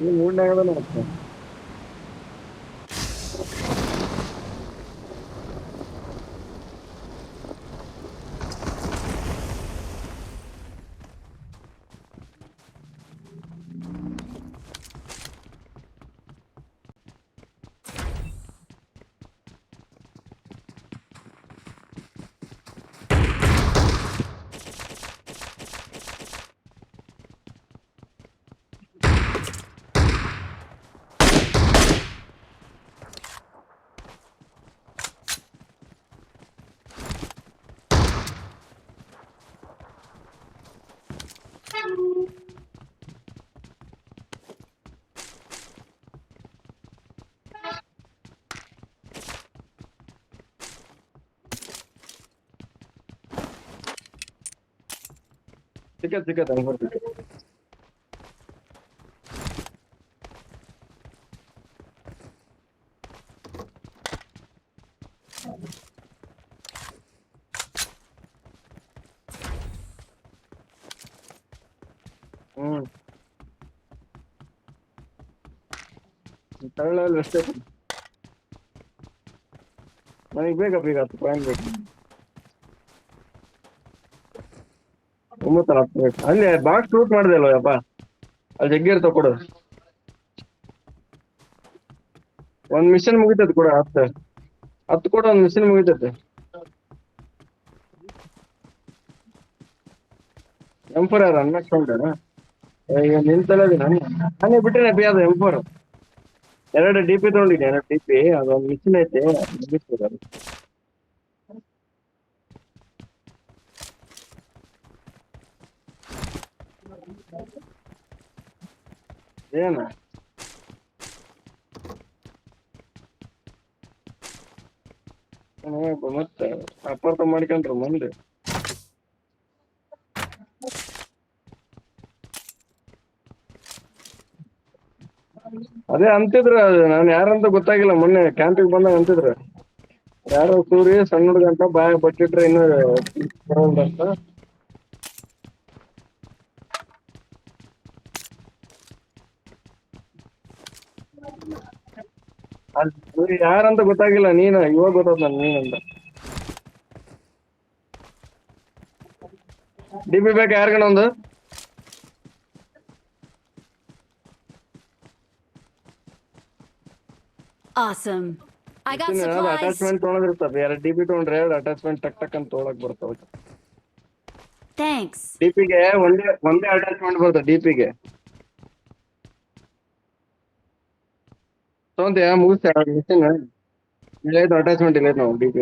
ಈ ಮೂಡ್ನಾಗದ ನೋಡ್ತ ಸಿಕ್ಕತ್ ಅನ್ಕೊಳ್ತಿದ್ದೆ. ಹ್ಮ್ ತಗೊಳ್ಳಲ್ಲ ಅಷ್ಟೇ. ನನಗೆ ಬೇಕಪ್ಪ ಈಗ 10 ಪಾಯಿಂಟ್ ಬೇಕು. 9 ಬೇಕು. ಅಲ್ಲಿ ಬಾಕ್ಸ್ ಶೂಟ್ ಮಾಡಿದೆ ಅಲ್ವಪ್ಪ, ಅಲ್ಲಿ ಜಗ್ಗಿ ಇರ್ತಾವ ಕೊಡು. ಒಂದ್ ಮಿಷನ್ ಮುಗಿತೈತಿ ಕೂಡ 10 ಕೂಡ ಒಂದ್ ಮಿಷನ್ ಮುಗಿತೈತಿ. M4 ಯಾರು ಅನ್ಕೊಂಡಾರ ಈಗ ನಿಂತಲ್ಲ ನಾನೇ ಬಿಟ್ಟರೆ ಬಿ ಅದು M4 2 DP ತಗೊಂಡಿದ್ದೆ. 2 DP ಅದೊಂದು ಮಿಷನ್ ಐತೆ ಮುಗಿಸ್ಬೋದು ಅದು. ಏನ ಮತ್ತೆ ಅಪಾರ್ಥ ಮಾಡ್ಕೊಂಡ್ರು ಮುಂದೆ. ಅದೇ ಅಂತಿದ್ರ, ನಾನು ಯಾರಂತ ಗೊತ್ತಾಗಿಲ್ಲ. ಮೊನ್ನೆ ಕ್ಯಾಂಪಿಗೆ ಬಂದಾಗ ಅಂತಿದ್ರ ಯಾರೋ ಸೂರಿ ಸಣ್ಣ ಹುಡುಗ ಅಂತ ಬಾಯ ಬಟ್ಟಿಟ್ರೆ ಇನ್ನೂ ಬರೋದಂತ. ಅಲ್ಲಿ ಯಾರಂತ ಗೊತ್ತಾಗಿಲ್ಲ. ನೀನ ಇವಾಗ ಗೊತ್ತಾದ ನನ್ ನೀನಂತ. DP ಬೇಕಾ ಯಾರಿಗಣ ಒಂದು? Awesome. I got supplies. Attachment ತೊಗೊಂಡಿರ್ತಾವ. 2 DP ತಗೊಂಡ್ರೆ 2 ಅಟ್ಯಾಚ್ಮೆಂಟ್ ಟಕ್ ಅಂತ ತೊಗೊಳಕ್ ಬರ್ತಾವ. Thanks. DPಗೆ ಒಂದೇ ಅಟ್ಯಾಚ್ಮೆಂಟ್ ಬರ್ತದೆ. DPಗೆ ತಗೊಂತೀಯ? ಮುಗಿಸ್ತೀಯ ಮಿಷನ್? ಇಲ್ಲೈದು ಅಟ್ಯಾಚ್ಮೆಂಟ್ ಇಲ್ಲ ನಾವು DP.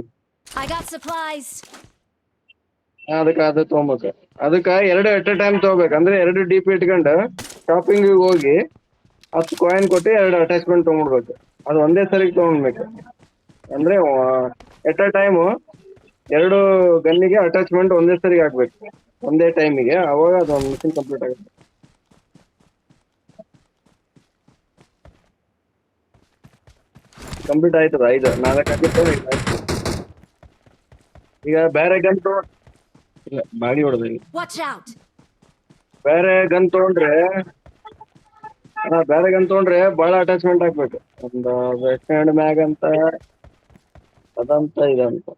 I got supplies. ಅದಕ್ಕೆ ಅದು ತೊಗೊಬೇಕು. ಅದಕ್ಕೆ 2 ಎಟ್ ಎ ಟೈಮ್ ತಗೋಬೇಕು. ಅಂದ್ರೆ 2 DP ಇಟ್ಕೊಂಡು ಶಾಪಿಂಗ್ ಹೋಗಿ 10 ಕಾಯಿನ್ ಕೊಟ್ಟು 2 ಅಟ್ಯಾಚ್ಮೆಂಟ್ ತಗೊಂಡ್ಬಿಡ್ಬೇಕು. ಅದು ಒಂದೇ ಸರಿಗೆ ತಗೊಂಡ್ಬೇಕು. ಅಂದ್ರೆ ಎಟ್ ಎ ಟೈಮು 2 ಗನ್ನಿಗೆ ಅಟ್ಯಾಚ್ಮೆಂಟ್ ಒಂದೇ ಸರಿಗೆ ಹಾಕ್ಬೇಕು, ಒಂದೇ ಟೈಮಿಗೆ. ಅವಾಗ ಅದು ಒಂದು ಮಿಷನ್ ಕಂಪ್ಲೀಟ್ ಆಗುತ್ತೆ. ಕಂಪ್ಲೀಟ್ ಆಯ್ತದ. 4 ಆಗಿತ್ತು, ಈಗ ಬೇರೆ ಗನ್ ಇಲ್ಲ ಬಾಡಿ ಹೊಡೆದ. Watch out. ಬೇರೆ ಗನ್ ತಗೊಂಡ್ರೆ ಬಹಳ ಅಟ್ಯಾಚ್ಮೆಂಟ್ ಹಾಕ್ಬೇಕು. ಒಂದು ವೆಸ್ಟ್ ಹ್ಯಾಂಡ್ ಮ್ಯಾಗ್ ಅಂತ ಅದಂತ ಇದಂತ.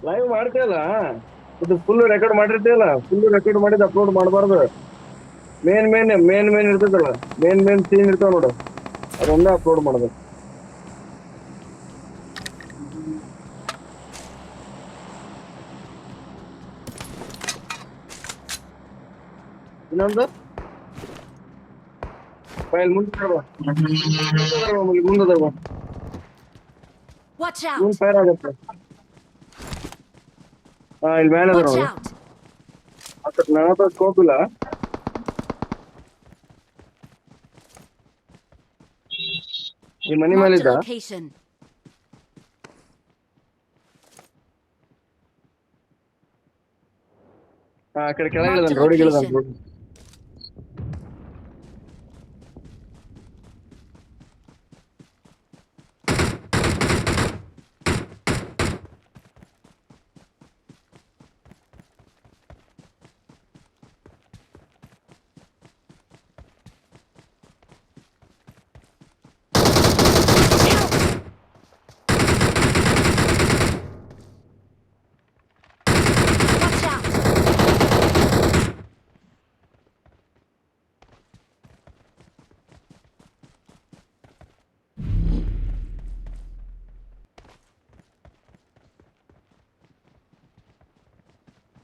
ಲೈವ್ ಮಾಡ್ತೀಯಲ್ಲ, ಇದು ಫುಲ್ ರೆಕಾರ್ಡ್ ಮಾಡಿರ್ತೀಯಲ್ಲ. ಫುಲ್ ರೆಕಾರ್ಡ್ ಮಾಡಿದ್ ಅಪ್ಲೋಡ್ ಮಾಡಬಾರ್ದು. ಮೇನ್ ಇರ್ತದಲ್ಲ, ಮೇನ್ ಸೀನ್ ಇರ್ತಾವ ನೋಡು, ಅದೊಂದೇ ಅಪ್ಲೋಡ್ ಮಾಡ್ಬೇಕು. ಇನ್ನೊಂದು ಫೈಲ್ ಮುಂದೆ Watch ಮುಂದೆ out. ಫೈರ್ ಆಗತ್ತೆ. ಇಲ್ಲಿ ಮೇಲೆ ಅದ Watch ನೋಡು. out. ನನ್ನ ಹತ್ರ ಸ್ಕೋಪ್ ಇಲ್ಲ. ಈ ಮನಿ Marked ಮೇಲಿದ್ದ. a location. ಆ ಕಡೆ ಕೆಳಗೆ Marked a ರೋಡಿಗೆ location.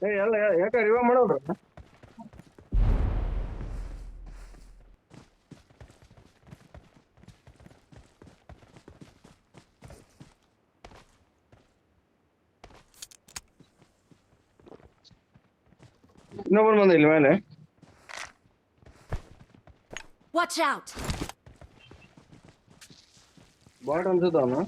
ಎಲ್ಲ ಯಾಕ ರಿವ ಮಾಡೋರು ಇನ್ನೊಬ್ಬರು ಬಂದ ಇಲ್ಲಿ ಮೇಲೆ Watch out! ಬಾಟ್ ಅನ್ಸುತ್ತ ಅವನು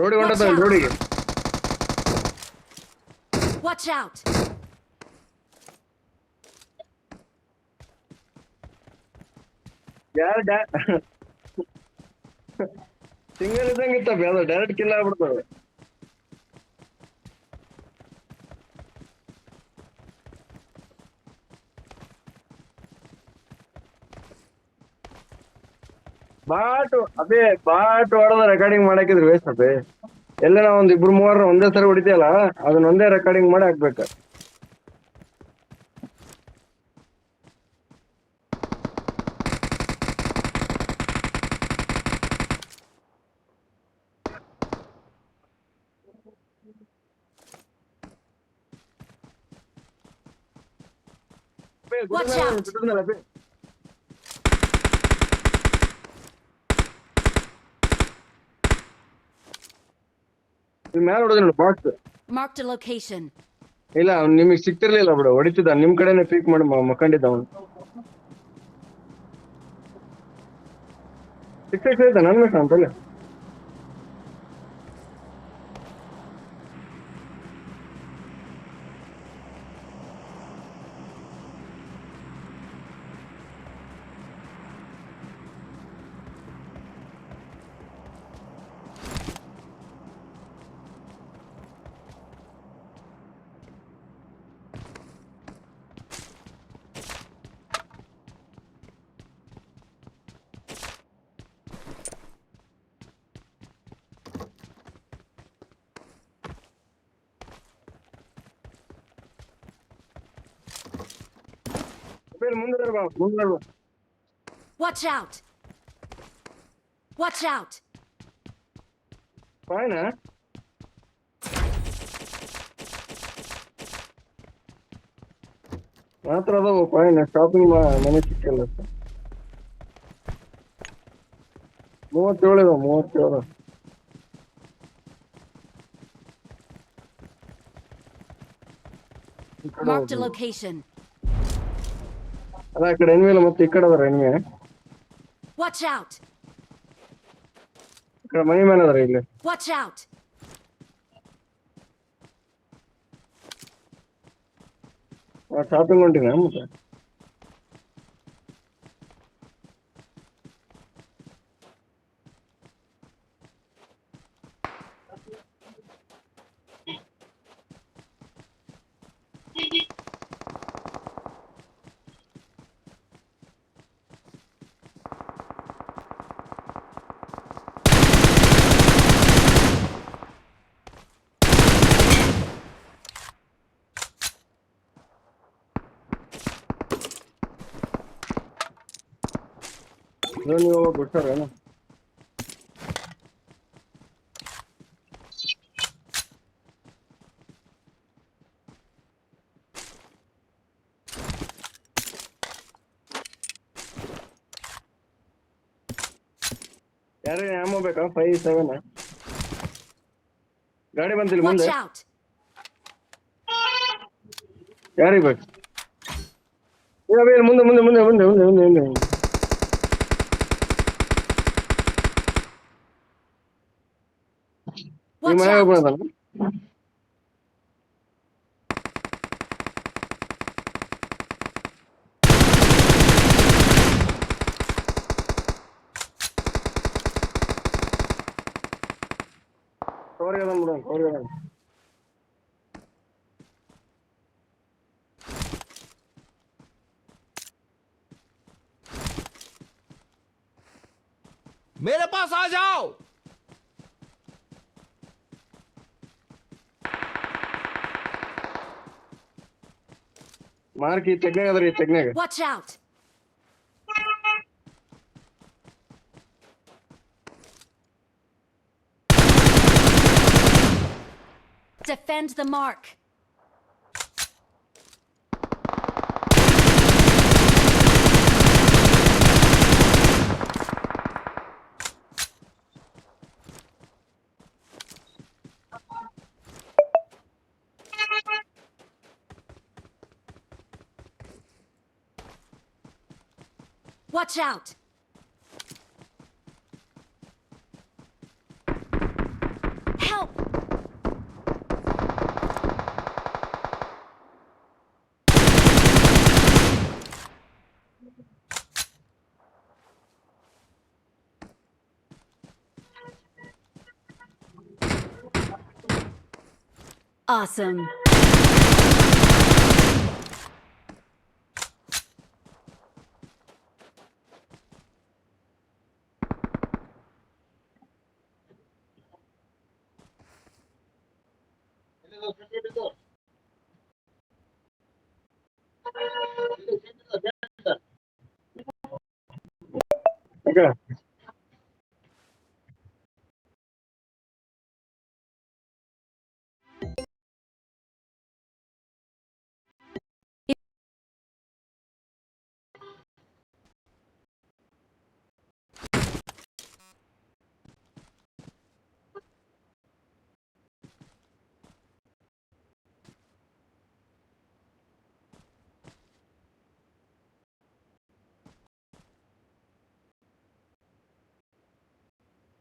ರೋಡಿಗೆ ಹೊಂಟದ ರೋಡಿಗೆ Watch out! ಯಾರು ಸಿಂಗಲ್ ಇದ್ದಂಗಿತ್ತಪ್ಪ ಅದು ಡೈರೆಕ್ಟ್ ಕಿಲ್ ಆಗ್ಬಿಡ್ತದೆ ಬಾಟ್ ಹೊಡೆದ ರೆಕಾರ್ಡಿಂಗ್ ಮಾಡಾಕಿದ್ರೆ ವೇಸ್ಟ್ ಅದೇ ಎಲ್ಲ ನಾವು ಒಂದ್ ಇಬ್ರು ಮೂವರ ಒಂದೇ ಸರಿ ಹೊಡಿತೀಯಲ್ಲ ಅದನ್ನ ಒಂದೇ ರೆಕಾರ್ಡಿಂಗ್ ಮಾಡಿ ಹಾಕ್ಬೇಕು Watch out! ಮ್ಯಾಲ ಹೊಡೆದ ನೋಡಿ ಬಾಕ್ಸ್ Marked a location. ಇಲ್ಲ ಅವ್ನು ನಿಮಗೆ ಸಿಕ್ತಿರ್ಲಿಲ್ಲ ಬಿಡು ಹೊಡಿತಿದ್ದ ನಿಮ್ ಕಡೆನೆ ಪೀಕ್ ಮಾಡಿ ಮಕ್ಕೊಂಡಿದ್ದ ಅವನು ಸಿಕ್ಸ್ ಆಯ್ತಾ ನನ್ ಮಿಸ್ ಅಂತಲ್ಲ ಮುಂದೆ Watch out! Watch out! Fine ಮಾತ್ರ ಅದಾವ ಫೈನ್ ಶಾಪಿಂಗ್ ಮನೆ ಸಿಕ್ಕಿಲ್ಲ 37 ಇದಾವ 37 Marked a location. ಅದ ಆ ಕಡೆ ಎನ್ವಿ ಇಲ್ಲ ಮತ್ತೆ ಈ ಕಡೆ ಅದಾರ ಎನ್ವಿ Watch out! ಈ ಕಡೆ ಮನೆ ಮೇಲೆ ಅದಾರ ಇಲ್ಲಿ Watch out! ಶಾಪಿಂಗ್ ಹೊಂಟಿನ ಮತ್ತೆ ನೀವು ಬಿಡ್ತಾರೇನು ಯಾರೇ ಆಮೋ ಬೇಕಾ 5-7 ಗಾಡಿ ಬಂತಿಲ್ಲ ಮುಂದೆ Watch out! ಯಾರಿಗೆ ಬೇಕು ಮುಂದೆ ಮುಂದೆ ಮುಂದೆ ಮುಂದೆ ಮುಂದೆ ಮುಂದೆ ಮುಂದೆ ಈ Watch ಮನೆಗೆ out! ಬಂದಲ್ಲ ಕವರ್ಗೆ ಅದ ಬಿಡ ಕವರ್ಗೆ ಅದ मेरे पास आ जाओ ಮಾರ್ಕ್ ಈ ತೆಗ್ನಾಗ ಅದ್ರಿ ಈ ತೆಗ್ನಾಗ. Watch out! Defend the mark. Watch out! Help! Awesome. ಈಗ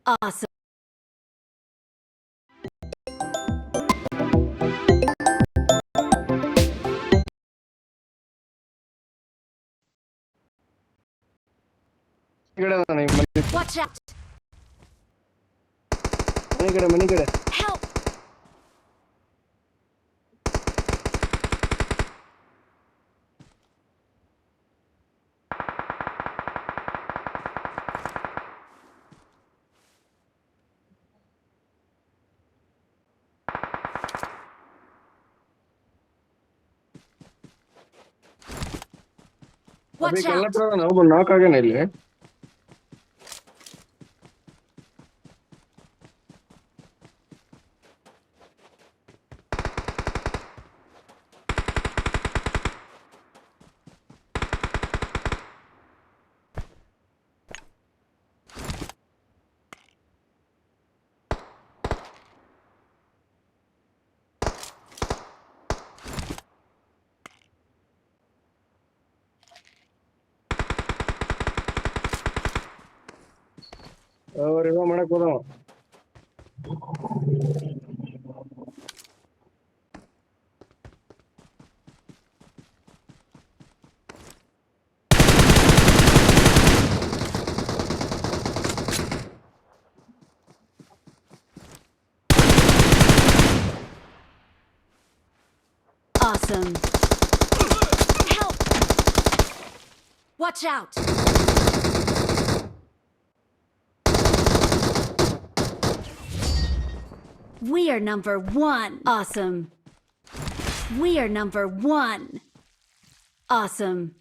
Awesome. ಈ ಕಡೆ ಅದಾನ, ಈ ಮನೆ Watch out! ಮನೆ ಕಡೆ. Help! Watch ಅದಕ್ಕೆ out! ಎಲ್ಲ ಒಬ್ಬ ನಾಕ್ ಆಗ್ಯಾನ ಇಲ್ಲಿ. ಅವ್ರ ಇವ ಮಾಡಕ್ ಹೋದವ. Awesome. Help! Watch out! We are number one. Awesome. We are number one. Awesome.